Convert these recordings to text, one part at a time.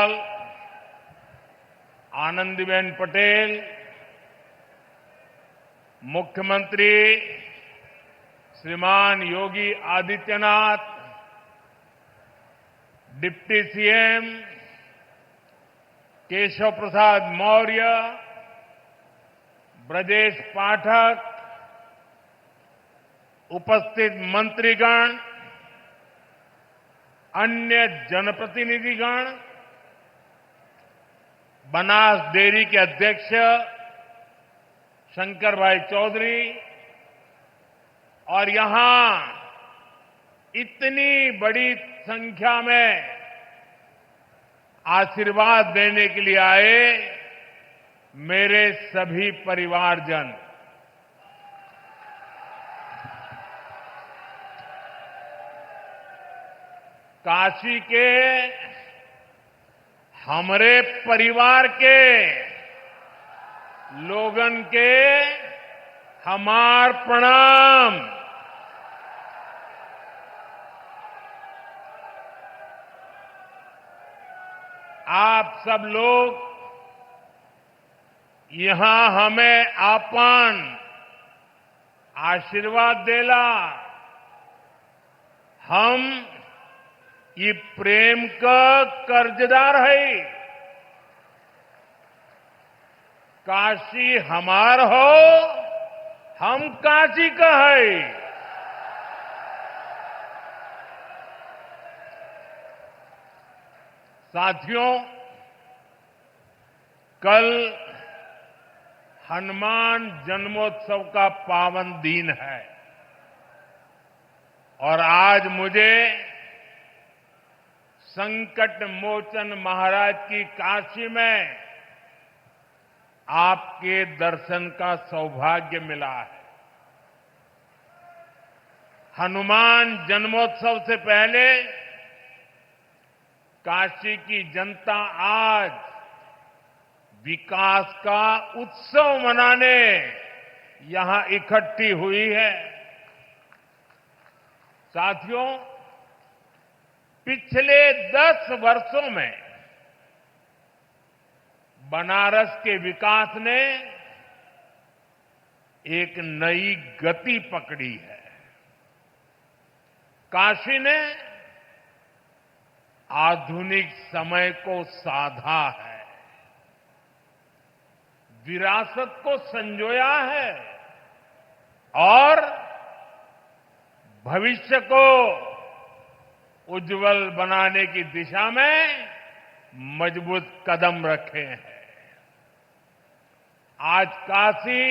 राज्यपाल आनंदीबेन पटेल, मुख्यमंत्री श्रीमान योगी आदित्यनाथ, डिप्टी सीएम केशव प्रसाद मौर्य, ब्रजेश पाठक, उपस्थित मंत्रीगण, अन्य जनप्रतिनिधिगण, बनास डेयरी के अध्यक्ष शंकर भाई चौधरी और यहां इतनी बड़ी संख्या में आशीर्वाद देने के लिए आए मेरे सभी परिवारजन, काशी के हमारे परिवार के लोगन के हमार प्रणाम। आप सब लोग यहां हमें आपन आशीर्वाद देला, हम ये प्रेम का कर्जदार है। काशी हमार हो, हम काशी का है। साथियों, कल हनुमान जन्मोत्सव का पावन दिन है और आज मुझे संकट मोचन महाराज की काशी में आपके दर्शन का सौभाग्य मिला है। हनुमान जन्मोत्सव से पहले काशी की जनता आज विकास का उत्सव मनाने यहां इकट्ठी हुई है। साथियों, पिछले 10 वर्षों में बनारस के विकास ने एक नई गति पकड़ी है। काशी ने आधुनिक समय को साधा है, विरासत को संजोया है और भविष्य को उज्जवल बनाने की दिशा में मजबूत कदम रखे हैं। आज काशी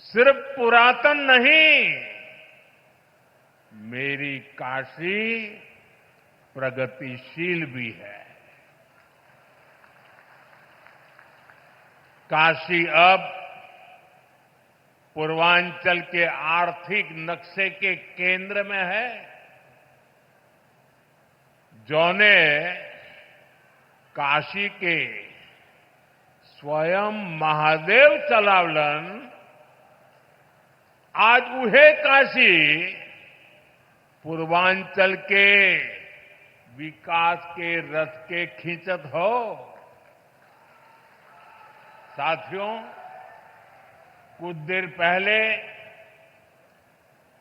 सिर्फ पुरातन नहीं, मेरी काशी प्रगतिशील भी है। काशी अब पूर्वांचल के आर्थिक नक्शे के केंद्र में है। जौने काशी के स्वयं महादेव चलावलन, आज उहे काशी पूर्वांचल के विकास के रथ के खींचत हो। साथियों, कुछ देर पहले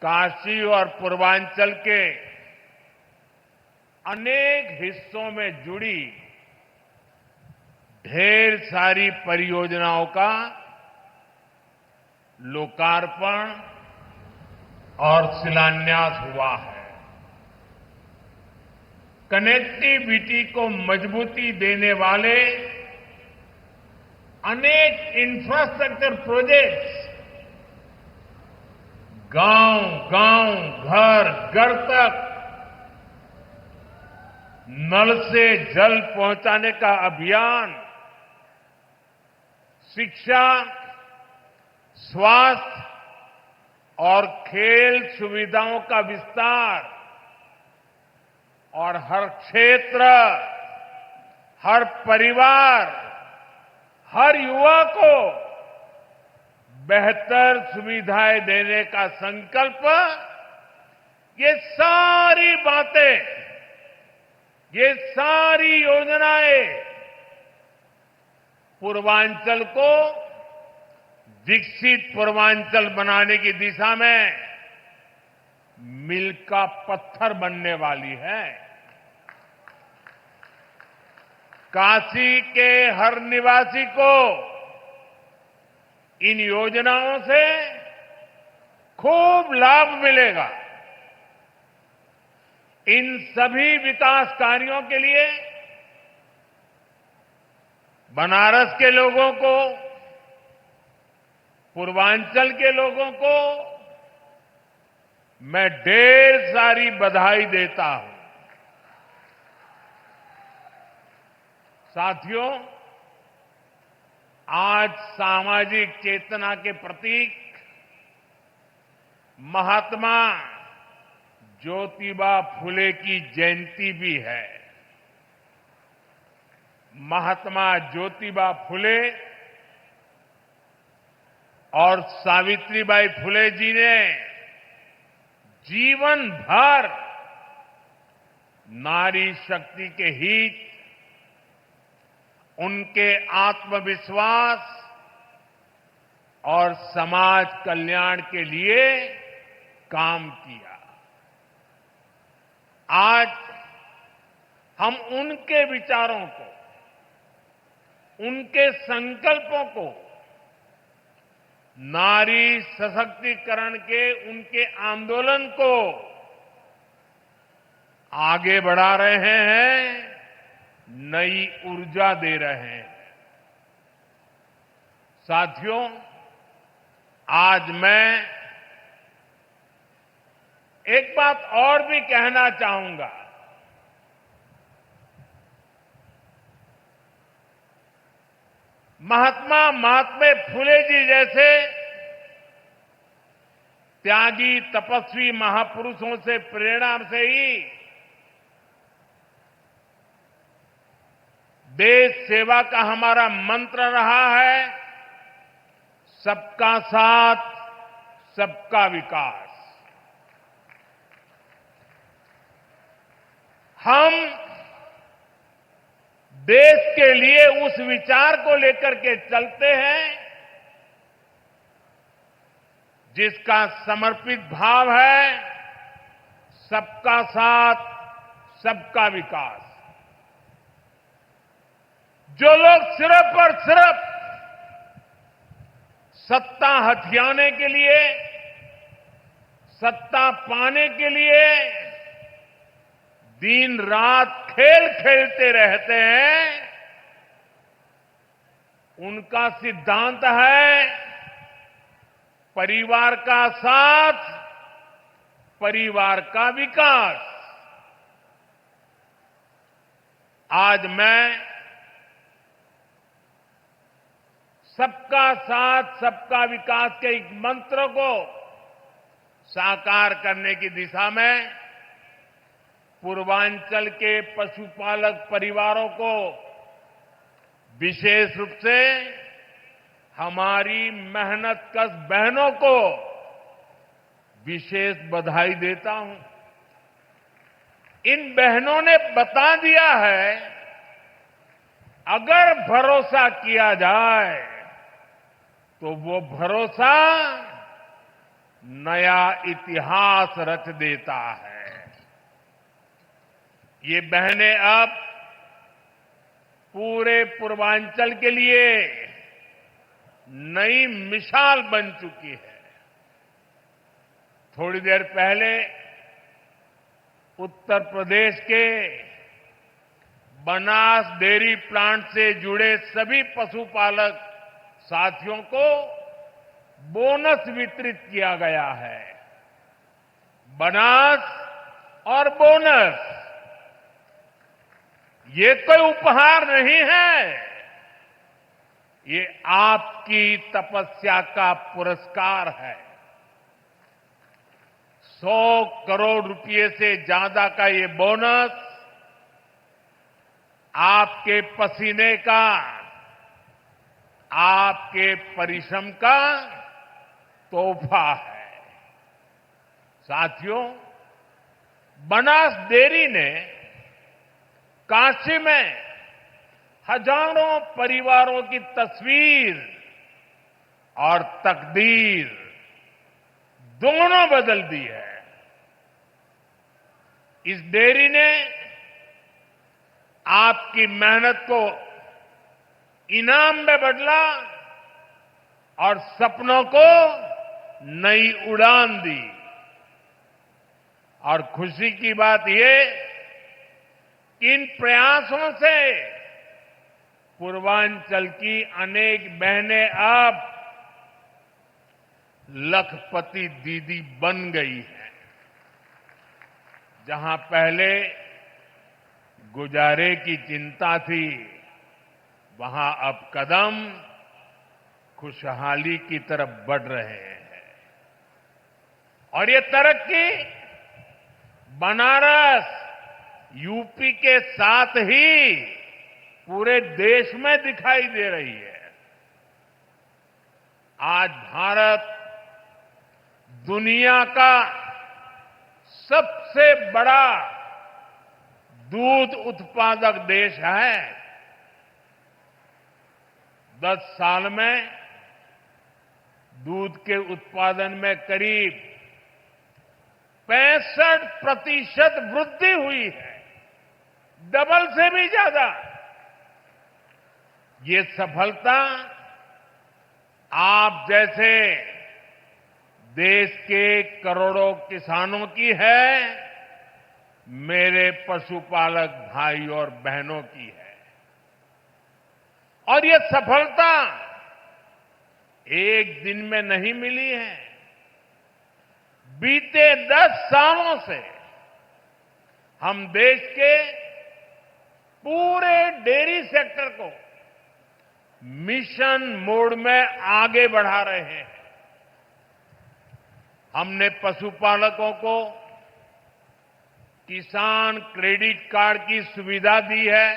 काशी और पूर्वांचल के अनेक हिस्सों में जुड़ी ढेर सारी परियोजनाओं का लोकार्पण और शिलान्यास हुआ है। कनेक्टिविटी को मजबूती देने वाले अनेक इंफ्रास्ट्रक्चर प्रोजेक्ट्स गांव-गांव, घर-घर तक नल से जल पहुंचाने का अभियान, शिक्षा, स्वास्थ्य और खेल सुविधाओं का विस्तार और हर क्षेत्र, हर परिवार, हर युवा को बेहतर सुविधाएं देने का संकल्प, ये सारी बातें ये सारी योजनाएं पूर्वांचल को विकसित पूर्वांचल बनाने की दिशा में मील का पत्थर बनने वाली है। काशी के हर निवासी को इन योजनाओं से खूब लाभ मिलेगा। इन सभी विकास कार्यों के लिए बनारस के लोगों को, पूर्वांचल के लोगों को मैं ढेर सारी बधाई देता हूं। साथियों, आज सामाजिक चेतना के प्रतीक महात्मा ज्योतिबा फुले की जयंती भी है। महात्मा ज्योतिबा फुले और सावित्रीबाई फुले जी ने जीवन भर नारी शक्ति के हित, उनके आत्मविश्वास और समाज कल्याण के लिए काम किया। आज हम उनके विचारों को, उनके संकल्पों को नारी सशक्तिकरण के उनके आंदोलन को आगे बढ़ा रहे हैं, नई ऊर्जा दे रहे हैं। साथियों, आज मैं एक बात और भी कहना चाहूंगा। महात्मा फुले जी जैसे त्यागी तपस्वी महापुरुषों से प्रेरणा से ही देश सेवा का हमारा मंत्र रहा है, सबका साथ, सबका विकास। हम देश के लिए उस विचार को लेकर के चलते हैं जिसका समर्पित भाव है सबका साथ, सबका विकास। जो लोग सिर्फ और सिर्फ सत्ता हथियाने के लिए, सत्ता पाने के लिए दिन रात खेल खेलते रहते हैं, उनका सिद्धांत है परिवार का साथ, परिवार का विकास। आज मैं सबका साथ, सबका विकास के एक मंत्र को साकार करने की दिशा में पूर्वांचल के पशुपालक परिवारों को, विशेष रूप से हमारी मेहनतकश बहनों को विशेष बधाई देता हूं। इन बहनों ने बता दिया है, अगर भरोसा किया जाए तो वो भरोसा नया इतिहास रच देता है। ये बहनें अब पूरे पूर्वांचल के लिए नई मिसाल बन चुकी है। थोड़ी देर पहले उत्तर प्रदेश के बनास डेयरी प्लांट से जुड़े सभी पशुपालक साथियों को बोनस वितरित किया गया है। बनास और बोनस ये कोई उपहार नहीं है, ये आपकी तपस्या का पुरस्कार है। 100 करोड़ रुपए से ज्यादा का ये बोनस आपके पसीने का, आपके परिश्रम का तोहफा है। साथियों, बनास डेयरी ने काशी में हजारों परिवारों की तस्वीर और तकदीर दोनों बदल दी है। इस डेयरी ने आपकी मेहनत को इनाम में बदला और सपनों को नई उड़ान दी। और खुशी की बात ये कि इन प्रयासों से पूर्वांचल की अनेक बहनें अब लखपति दीदी बन गई हैं। जहां पहले गुजारे की चिंता थी, वहां अब कदम खुशहाली की तरफ बढ़ रहे हैं। और ये तरक्की बनारस, यूपी के साथ ही पूरे देश में दिखाई दे रही है। आज भारत दुनिया का सबसे बड़ा दूध उत्पादक देश है। 10 साल में दूध के उत्पादन में करीब 65% वृद्धि हुई है, डबल से भी ज्यादा। ये सफलता आप जैसे देश के करोड़ों किसानों की है, मेरे पशुपालक भाई और बहनों की है। और ये सफलता एक दिन में नहीं मिली है। बीते 10 सालों से हम देश के पूरे डेयरी सेक्टर को मिशन मोड में आगे बढ़ा रहे हैं। हमने पशुपालकों को किसान क्रेडिट कार्ड की सुविधा दी है।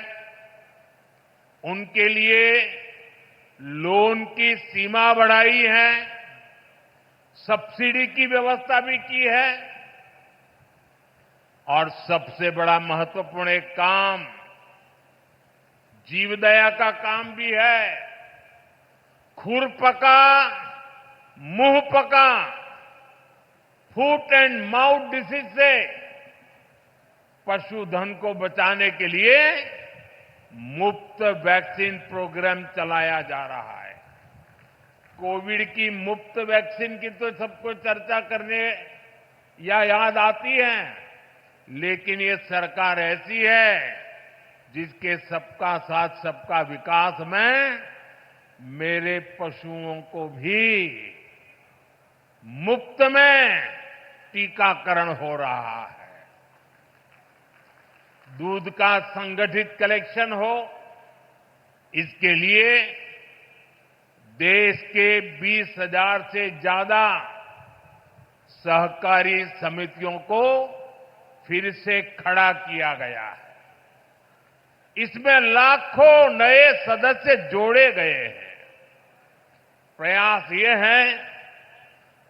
उनके लिए लोन की सीमा बढ़ाई है, सब्सिडी की व्यवस्था भी की है। और सबसे बड़ा महत्वपूर्ण एक काम जीवदया का काम भी है। खुरपका मुंह पका फुट एंड माउथ डिसीज से पशुधन को बचाने के लिए मुफ्त वैक्सीन प्रोग्राम चलाया जा रहा है। कोविड की मुफ्त वैक्सीन की तो सबको चर्चा करने या याद आती है, लेकिन ये सरकार ऐसी है जिसके सबका साथ सबका विकास में मेरे पशुओं को भी मुफ्त में टीकाकरण हो रहा है। दूध का संगठित कलेक्शन हो, इसके लिए देश के 20,000 से ज्यादा सहकारी समितियों को फिर से खड़ा किया गया है। इसमें लाखों नए सदस्य जोड़े गए हैं। प्रयास ये है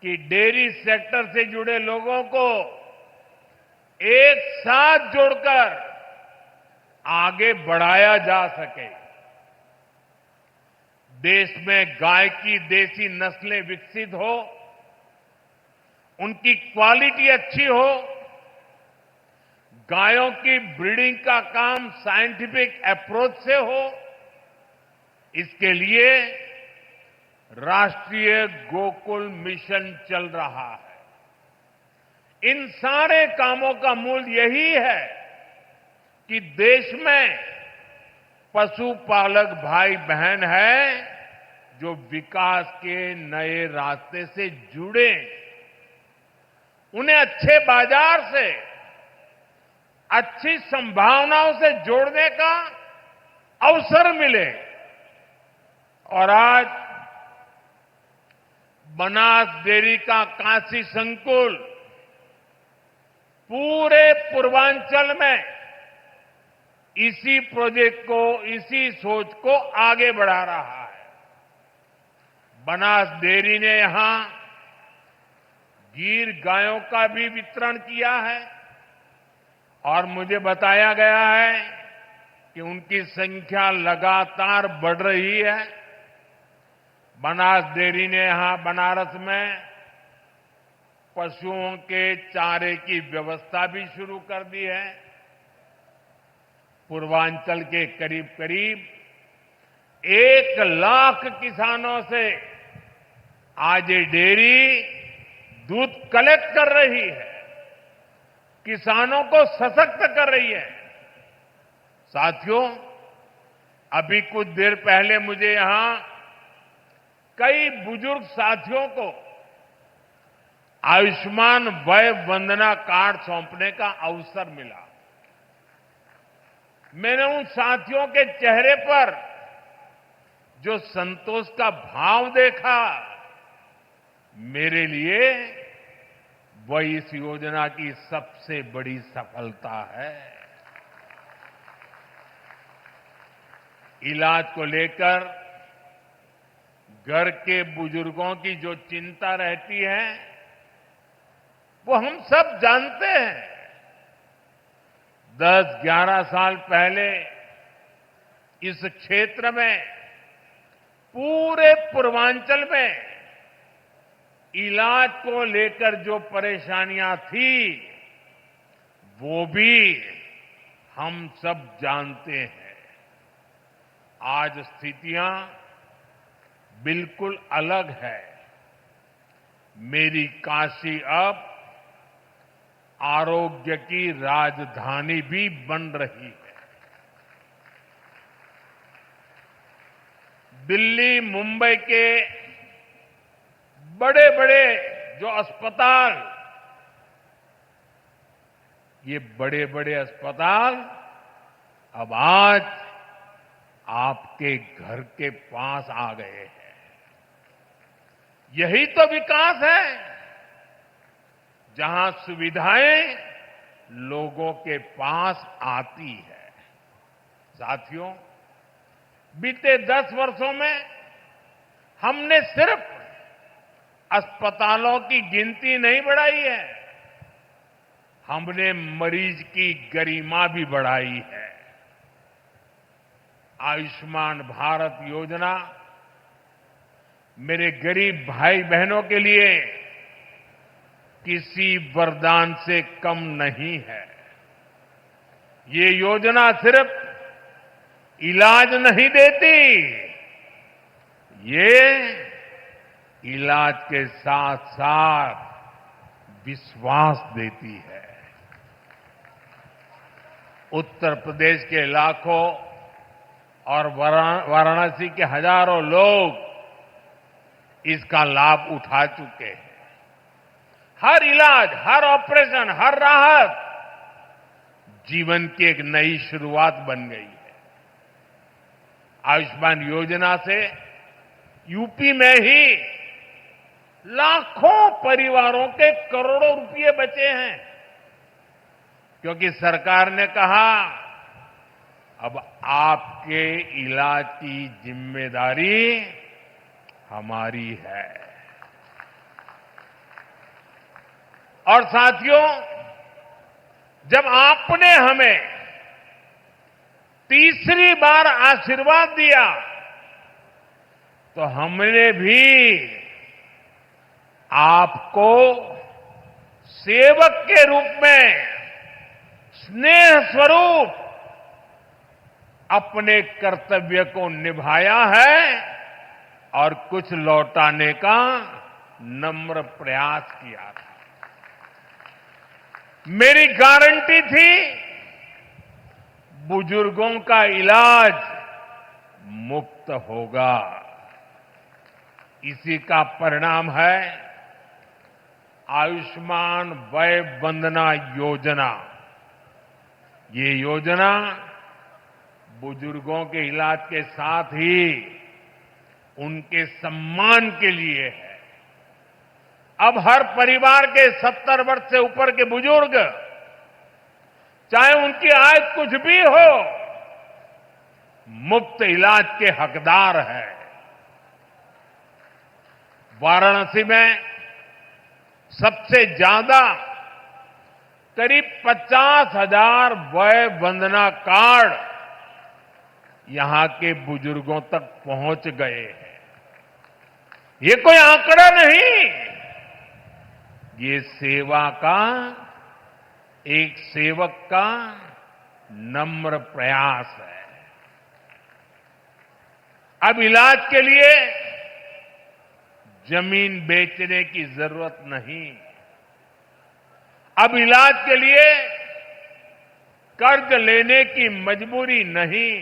कि डेयरी सेक्टर से जुड़े लोगों को एक साथ जोड़कर आगे बढ़ाया जा सके। देश में गाय की देसी नस्लें विकसित हो, उनकी क्वालिटी अच्छी हो, गायों की ब्रीडिंग का काम साइंटिफिक अप्रोच से हो, इसके लिए राष्ट्रीय गोकुल मिशन चल रहा है। इन सारे कामों का मूल यही है कि देश में पशुपालक भाई बहन है जो विकास के नए रास्ते से जुड़े, उन्हें अच्छे बाजार से, अच्छी संभावनाओं से जोड़ने का अवसर मिले। और आज बनास डेयरी का काशी संकुल पूरे पूर्वांचल में इसी प्रोजेक्ट को, इसी सोच को आगे बढ़ा रहा है। बनास डेयरी ने यहां गीर गायों का भी वितरण किया है और मुझे बताया गया है कि उनकी संख्या लगातार बढ़ रही है। बनास डेयरी ने यहां बनारस में पशुओं के चारे की व्यवस्था भी शुरू कर दी है। पूर्वांचल के करीब करीब 1 लाख किसानों से आज ये डेयरी दूध कलेक्ट कर रही है, किसानों को सशक्त कर रही है। साथियों, अभी कुछ देर पहले मुझे यहां कई बुजुर्ग साथियों को आयुष्मान वय वंदना कार्ड सौंपने का अवसर मिला। मैंने उन साथियों के चेहरे पर जो संतोष का भाव देखा, मेरे लिए वह इस योजना की सबसे बड़ी सफलता है। इलाज को लेकर घर के बुजुर्गों की जो चिंता रहती है, वो हम सब जानते हैं। 10-11 साल पहले इस क्षेत्र में, पूरे पूर्वांचल में इलाज को लेकर जो परेशानियां थी, वो भी हम सब जानते हैं। आज स्थितियां बिल्कुल अलग है। मेरी काशी अब आरोग्य की राजधानी भी बन रही है। दिल्ली, मुंबई के बड़े बड़े जो अस्पताल, ये बड़े बड़े अस्पताल अब आज आपके घर के पास आ गए हैं। यही तो विकास है, जहां सुविधाएं लोगों के पास आती है। साथियों, बीते 10 वर्षों में हमने सिर्फ अस्पतालों की गिनती नहीं बढ़ाई है, हमने मरीज की गरिमा भी बढ़ाई है। आयुष्मान भारत योजना मेरे गरीब भाई बहनों के लिए किसी वरदान से कम नहीं है। ये योजना सिर्फ इलाज नहीं देती, ये इलाज के साथ साथ विश्वास देती है। उत्तर प्रदेश के लाखों और वाराणसी के हजारों लोग इसका लाभ उठा चुके हैं। हर इलाज, हर ऑपरेशन, हर राहत जीवन की एक नई शुरुआत बन गई है। आयुष्मान योजना से यूपी में ही लाखों परिवारों के करोड़ों रुपए बचे हैं, क्योंकि सरकार ने कहा अब आपके इलाज की जिम्मेदारी हमारी है। और साथियों, जब आपने हमें तीसरी बार आशीर्वाद दिया, तो हमने भी आपको सेवक के रूप में, स्नेह स्वरूप अपने कर्तव्य को निभाया है और कुछ लौटाने का नम्र प्रयास किया था। मेरी गारंटी थी, बुजुर्गों का इलाज मुफ्त होगा। इसी का परिणाम है आयुष्मान वय वंदना योजना। ये योजना बुजुर्गों के इलाज के साथ ही उनके सम्मान के लिए है। अब हर परिवार के 70 वर्ष से ऊपर के बुजुर्ग, चाहे उनकी आय कुछ भी हो, मुफ्त इलाज के हकदार है। वाराणसी में सबसे ज्यादा करीब 50,000 वय वंदना कार्ड यहां के बुजुर्गों तक पहुंच गए हैं। ये कोई आंकड़ा नहीं, ये सेवा का, एक सेवक का नम्र प्रयास है। अब इलाज के लिए जमीन बेचने की जरूरत नहीं, अब इलाज के लिए कर्ज लेने की मजबूरी नहीं,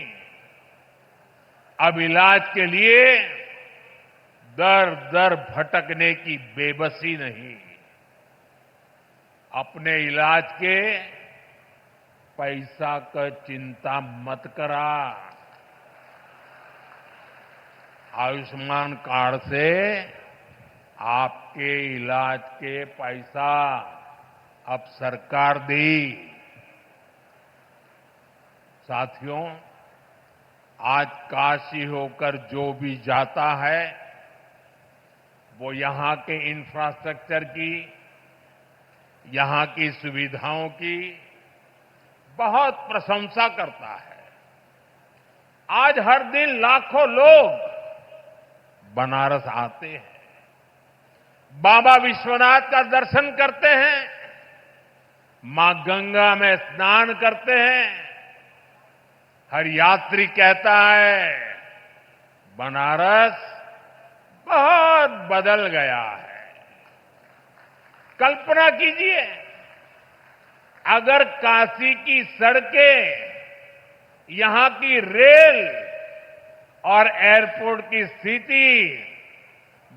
अब इलाज के लिए दर दर भटकने की बेबसी नहीं। अपने इलाज के पैसा का चिंता मत करा। आयुष्मान कार्ड से आपके इलाज के पैसा अब सरकार दी। साथियों, आज काशी होकर जो भी जाता है वो यहां के इंफ्रास्ट्रक्चर की, यहां की सुविधाओं की बहुत प्रशंसा करता है। आज हर दिन लाखों लोग बनारस आते हैं, बाबा विश्वनाथ का दर्शन करते हैं, मां गंगा में स्नान करते हैं। हर यात्री कहता है बनारस बहुत बदल गया है। कल्पना कीजिए, अगर काशी की सड़कें, यहां की रेल और एयरपोर्ट की स्थिति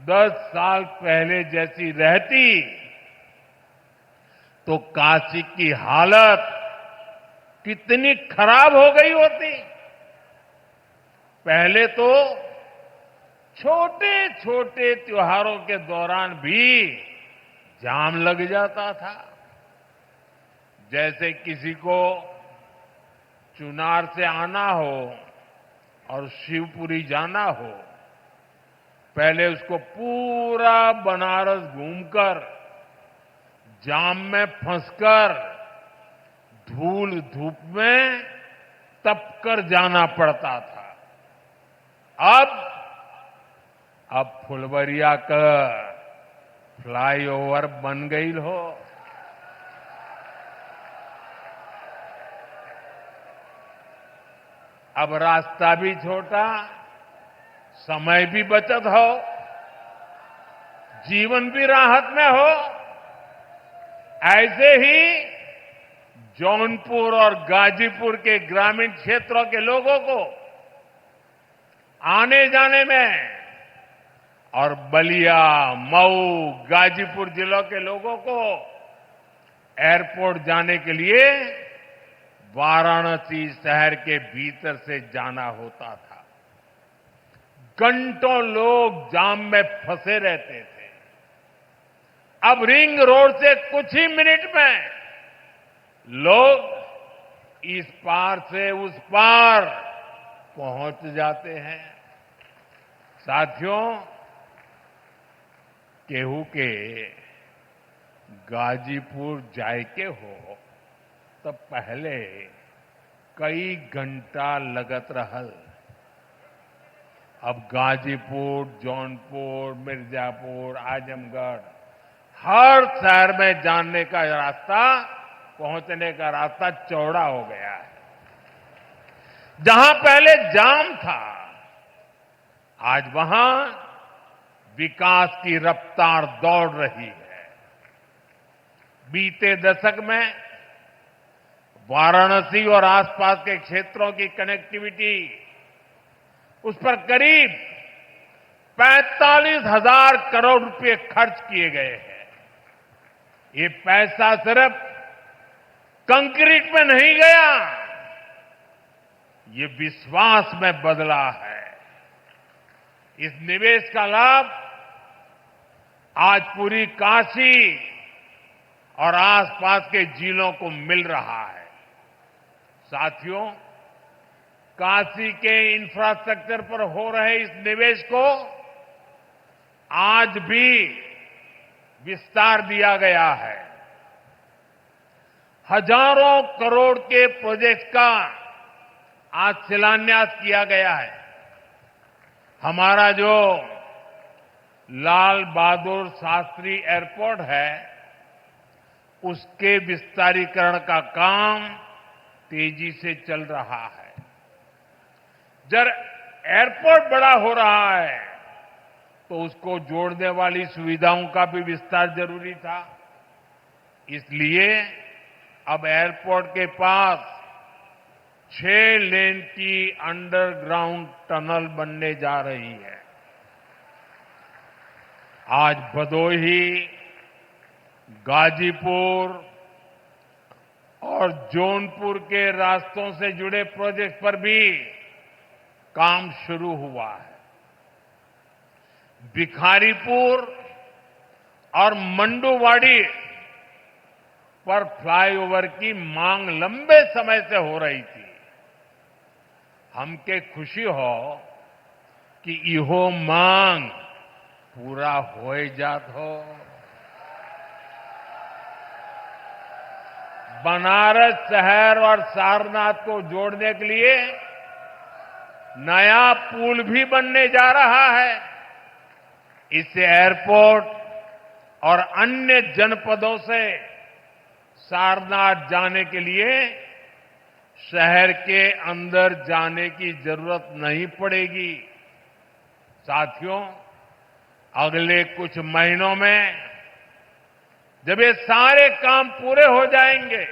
10 साल पहले जैसी रहती तो काशी की हालत कितनी खराब हो गई होती। पहले तो छोटे छोटे त्योहारों के दौरान भी जाम लग जाता था। जैसे किसी को चुनार से आना हो और शिवपुरी जाना हो, पहले उसको पूरा बनारस घूमकर, जाम में फंसकर, धूल धूप में तपकर जाना पड़ता था। अब फुलवरिया का फ्लाईओवर बन गई हो। अब रास्ता भी छोटा, समय भी बचत हो, जीवन भी राहत में हो। ऐसे ही जौनपुर और गाजीपुर के ग्रामीण क्षेत्रों के लोगों को आने जाने में और बलिया, मऊ, गाजीपुर जिलों के लोगों को एयरपोर्ट जाने के लिए वाराणसी शहर के भीतर से जाना होता था। घंटों लोग जाम में फंसे रहते थे। अब रिंग रोड से कुछ ही मिनट में लोग इस पार से उस पार पहुंच जाते हैं। साथियों, केहू के गाजीपुर जायके हो तो पहले कई घंटा लगत रहल। अब गाजीपुर, जौनपुर, मिर्जापुर, आजमगढ़, हर शहर में जाने का रास्ता, पहुंचने का रास्ता चौड़ा हो गया है। जहां पहले जाम था, आज वहां विकास की रफ्तार दौड़ रही है। बीते दशक में वाराणसी और आसपास के क्षेत्रों की कनेक्टिविटी, उस पर करीब 45,000 करोड़ रुपए खर्च किए गए हैं। ये पैसा सिर्फ कंक्रीट में नहीं गया, ये विश्वास में बदला है। इस निवेश का लाभ आज पूरी काशी और आसपास के जिलों को मिल रहा है। साथियों, काशी के इंफ्रास्ट्रक्चर पर हो रहे इस निवेश को आज भी विस्तार दिया गया है। हजारों करोड़ के प्रोजेक्ट का आज शिलान्यास किया गया है। हमारा जो लाल बहादुर शास्त्री एयरपोर्ट है, उसके विस्तारीकरण का काम तेजी से चल रहा है। जब एयरपोर्ट बड़ा हो रहा है तो उसको जोड़ने वाली सुविधाओं का भी विस्तार जरूरी था। इसलिए अब एयरपोर्ट के पास 6 लेन की अंडरग्राउंड टनल बनने जा रही है। आज भदोही, गाजीपुर और जौनपुर के रास्तों से जुड़े प्रोजेक्ट पर भी काम शुरू हुआ है। भिखारीपुर और मंडुवाड़ी पर फ्लाईओवर की मांग लंबे समय से हो रही थी। हमके खुशी हो कि इहो मांग पूरा हो जात हो। बनारस शहर और सारनाथ को जोड़ने के लिए नया पुल भी बनने जा रहा है। इससे एयरपोर्ट और अन्य जनपदों से सारनाथ जाने के लिए शहर के अंदर जाने की जरूरत नहीं पड़ेगी। साथियों, अगले कुछ महीनों में जब ये सारे काम पूरे हो जाएंगे,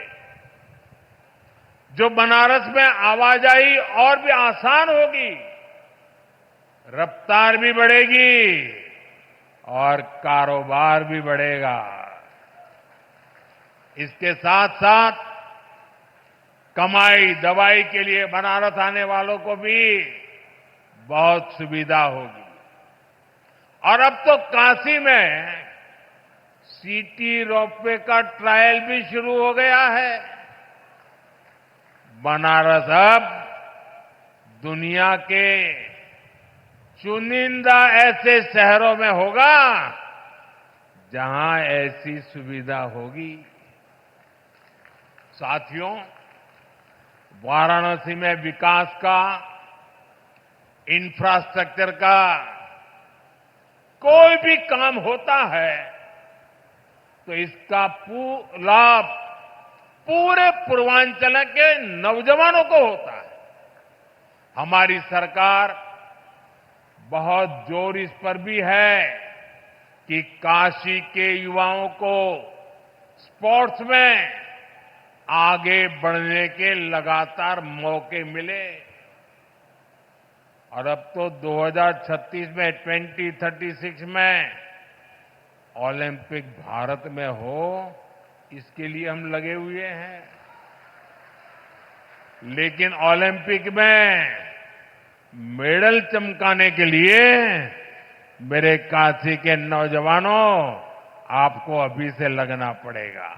जो बनारस में आवाजाही और भी आसान होगी, रफ्तार भी बढ़ेगी और कारोबार भी बढ़ेगा। इसके साथ साथ कमाई दवाई के लिए बनारस आने वालों को भी बहुत सुविधा होगी। और अब तो काशी में सिटी रोपवे का ट्रायल भी शुरू हो गया है। बनारस अब दुनिया के चुनिंदा ऐसे शहरों में होगा जहां ऐसी सुविधा होगी। साथियों, वाराणसी में विकास का, इंफ्रास्ट्रक्चर का कोई भी काम होता है तो इसका लाभ पूरे पूर्वांचल के नौजवानों को होता है। हमारी सरकार बहुत जोर इस पर भी है कि काशी के युवाओं को स्पोर्ट्स में आगे बढ़ने के लगातार मौके मिले। और अब तो 2036 में 2036 में ओलंपिक भारत में हो, इसके लिए हम लगे हुए हैं। लेकिन ओलंपिक में मेडल चमकाने के लिए मेरे काशी के नौजवानों, आपको अभी से लगना पड़ेगा।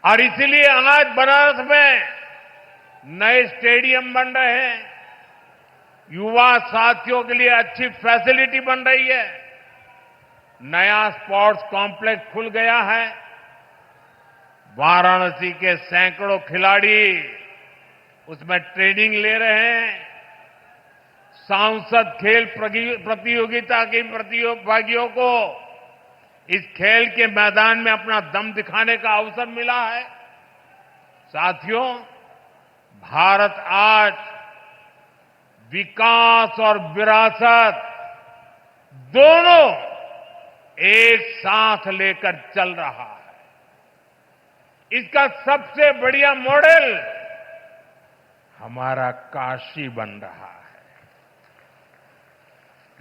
और इसीलिए आज बनारस में नए स्टेडियम बन रहे हैं, युवा साथियों के लिए अच्छी फैसिलिटी बन रही है, नया स्पोर्ट्स कॉम्प्लेक्स खुल गया है। वाराणसी के सैकड़ों खिलाड़ी उसमें ट्रेनिंग ले रहे हैं। सांसद खेल प्रतियोगिता के प्रतिभागियों को इस खेल के मैदान में अपना दम दिखाने का अवसर मिला है। साथियों, भारत आज विकास और विरासत दोनों एक साथ लेकर चल रहा है। इसका सबसे बढ़िया मॉडल हमारा काशी बन रहा है।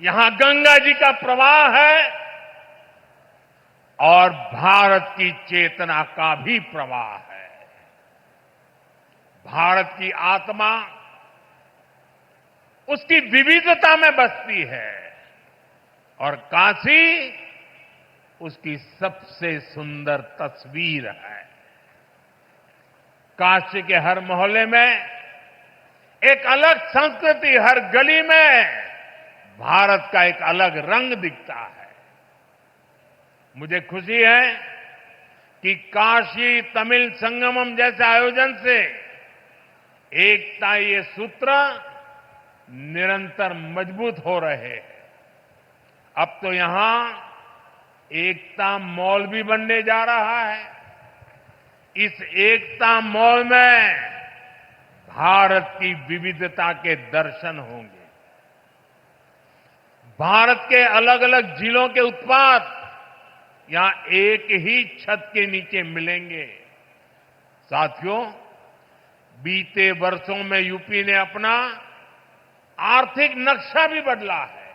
यहां गंगा जी का प्रवाह है और भारत की चेतना का भी प्रवाह है। भारत की आत्मा उसकी विविधता में बसती है और काशी उसकी सबसे सुंदर तस्वीर है। काशी के हर मोहल्ले में एक अलग संस्कृति, हर गली में भारत का एक अलग रंग दिखता है। मुझे खुशी है कि काशी तमिल संगमम जैसे आयोजन से एकता ये सूत्र निरंतर मजबूत हो रहे हैं। अब तो यहां एकता मॉल भी बनने जा रहा है। इस एकता मॉल में भारत की विविधता के दर्शन होंगे। भारत के अलग अलग जिलों के उत्पाद यहां एक ही छत के नीचे मिलेंगे। साथियों, बीते वर्षों में यूपी ने अपना आर्थिक नक्शा भी बदला है,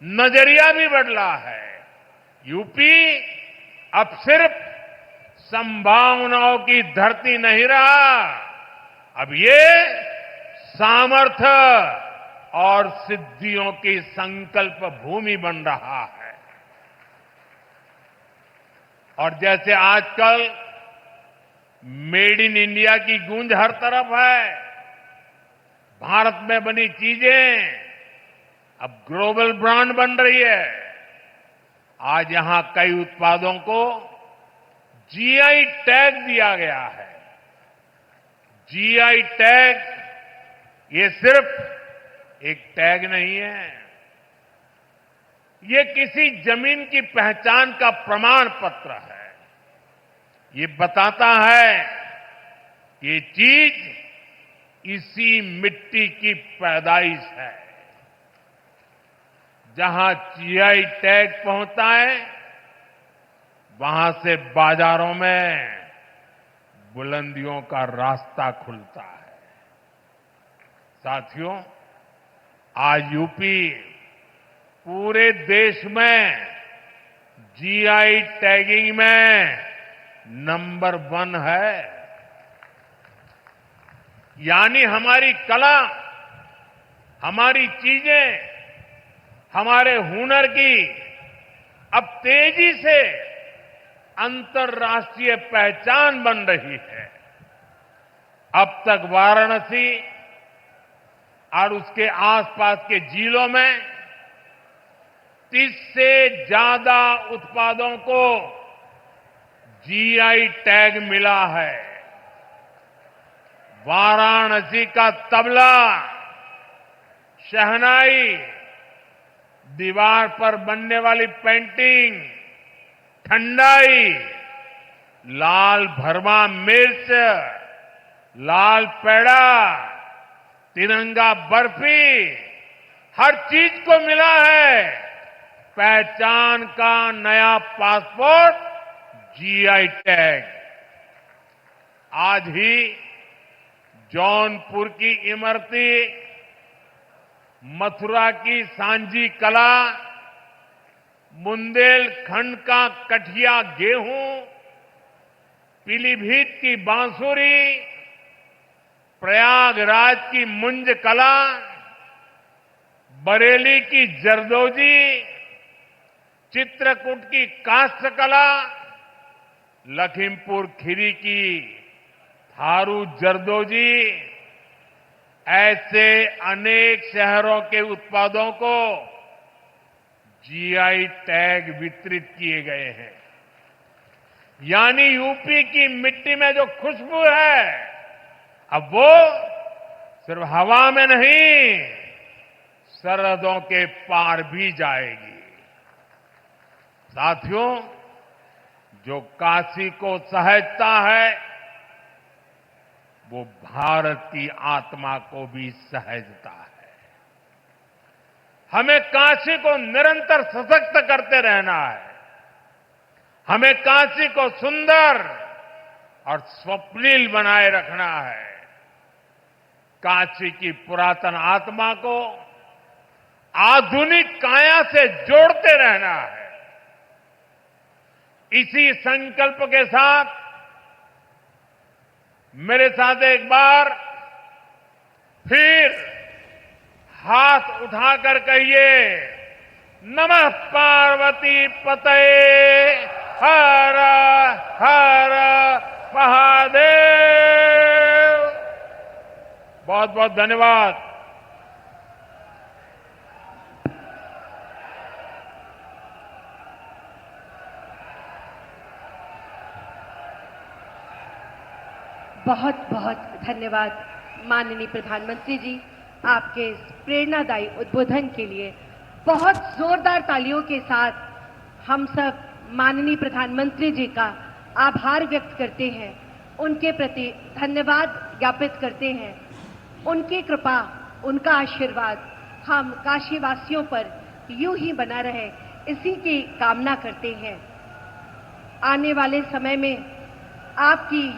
नजरिया भी बदला है। यूपी अब सिर्फ संभावनाओं की धरती नहीं रहा, अब ये सामर्थ्य और सिद्धियों की संकल्प भूमि बन रहा है। और जैसे आजकल मेड इन इंडिया की गूंज हर तरफ है, भारत में बनी चीजें अब ग्लोबल ब्रांड बन रही है। आज यहां कई उत्पादों को जीआई टैग दिया गया है। जीआई टैग ये सिर्फ एक टैग नहीं है, ये किसी जमीन की पहचान का प्रमाण पत्र है। ये बताता है कि ये चीज इसी मिट्टी की पैदाइश है। जहां जीआई टैग पहुंचता है, वहां से बाजारों में बुलंदियों का रास्ता खुलता है। साथियों, आज यूपी पूरे देश में जीआई टैगिंग में नंबर 1 है। यानी हमारी कला, हमारी चीजें, हमारे हुनर की अब तेजी से अंतर्राष्ट्रीय पहचान बन रही है। अब तक वाराणसी और उसके आसपास के जिलों में 30 से ज्यादा उत्पादों को जीआई टैग मिला है। वाराणसी का तबला, शहनाई, दीवार पर बनने वाली पेंटिंग, ठंडाई, लाल भरमा मिर्च, लाल पेड़ा, तिरंगा बर्फी, हर चीज को मिला है पहचान का नया पासपोर्ट, जीआई टैग। आज ही जौनपुर की इमरती, मथुरा की सांझी कला, बुंदेलखंड का कठिया गेहूं, पीलीभीत की बांसुरी, प्रयागराज की मुंज कला, बरेली की जरदोजी, चित्रकूट की काष्ठ कला, लखीमपुर खीरी की थारू जरदोजी, ऐसे अनेक शहरों के उत्पादों को जीआई टैग वितरित किए गए हैं। यानी यूपी की मिट्टी में जो खुशबू है, अब वो सिर्फ हवा में नहीं, सरहदों के पार भी जाएगी। साथियों, जो काशी को सहेजता है, वो भारत की आत्मा को भी सहेजता है। हमें काशी को निरंतर सशक्त करते रहना है। हमें काशी को सुंदर और स्वप्निल बनाए रखना है। काशी की पुरातन आत्मा को आधुनिक काया से जोड़ते रहना है। इसी संकल्प के साथ मेरे साथ एक बार फिर हाथ उठाकर कहिए, नमः पार्वती पतये हर हर महादेव। बहुत बहुत धन्यवाद। बहुत बहुत धन्यवाद माननीय प्रधानमंत्री जी, आपके इस प्रेरणादायी उद्बोधन के लिए। बहुत जोरदार तालियों के साथ हम सब माननीय प्रधानमंत्री जी का आभार व्यक्त करते हैं, उनके प्रति धन्यवाद ज्ञापित करते हैं। उनकी कृपा, उनका आशीर्वाद हम काशीवासियों पर यूं ही बना रहे, इसी की कामना करते हैं। आने वाले समय में आपकी